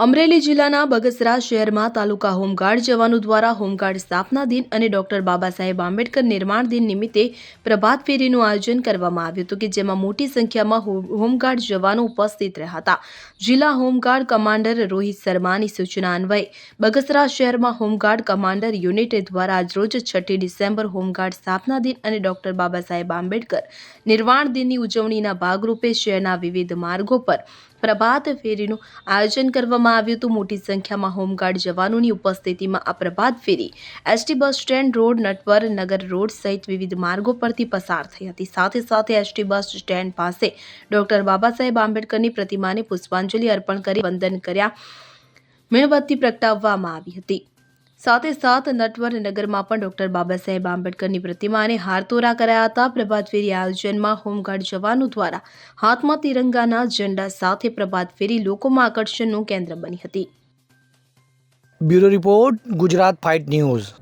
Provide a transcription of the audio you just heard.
અમરેલી જિલ્લાના બગસરા શહેરમાં તાલુકા હોમગાર્ડ જવાનો દ્વારા હોમગાર્ડ સ્થાપના દિન અને ડોક્ટર બાબા સાહેબ આંબેડકર નિર્માણ દિન નિમિત્તે પ્રભાત ફેરીનું આયોજન કરવામાં આવ્યું હતું કે જેમાં મોટી સંખ્યામાં હોમગાર્ડ જવાનો ઉપસ્થિત રહ્યા હતા. જિલ્લા હોમગાર્ડ કમાન્ડર રોહિત શર્માની સૂચના અન્વયે બગસરા શહેરમાં હોમગાર્ડ કમાન્ડર યુનિટ દ્વારા આજરોજ 6 ડિસેમ્બર હોમગાર્ડ સ્થાપના દિન અને ડોક્ટર બાબા સાહેબ આંબેડકર નિર્માણ દિનની ઉજવણીના ભાગરૂપે શહેરના વિવિધ માર્ગો પર પ્રભાત ફેરીનું આયોજન કરવામાં આવ્યું હતું. મોટી સંખ્યામાં હોમગાર્ડ જવાનોની ઉપસ્થિતિમાં આ પ્રભાત ફેરી ST bus stand road, Natwar Nagar road સહિત વિવિધ માર્ગો પરથી પસાર થઈ હતી. સાથે એસટી બસ સ્ટેન્ડ પાસે ડોક્ટર બાબા સાહેબ આંબેડકરની પ્રતિમાને પુષ્પાંજલિ અર્પણ કરી વંદન કર્યા મીણબત્તી પ્રગટાવવામાં આવી હતી. સાથે નટવર નગરમાં પણ ડોક્ટર બાબા સાહેબ આંબેડકરની પ્રતિમાને હારતોરા કરાયા હતા. પ્રભાત ફેરી આયોજનમાં હોમગાર્ડ જવાનો દ્વારા હાથમાં તિરંગાના ઝંડા સાથે પ્રભાત ફેરી લોકોમાં આકર્ષણનું કેન્દ્ર બની હતી. Bureau report, Gujarat fight news.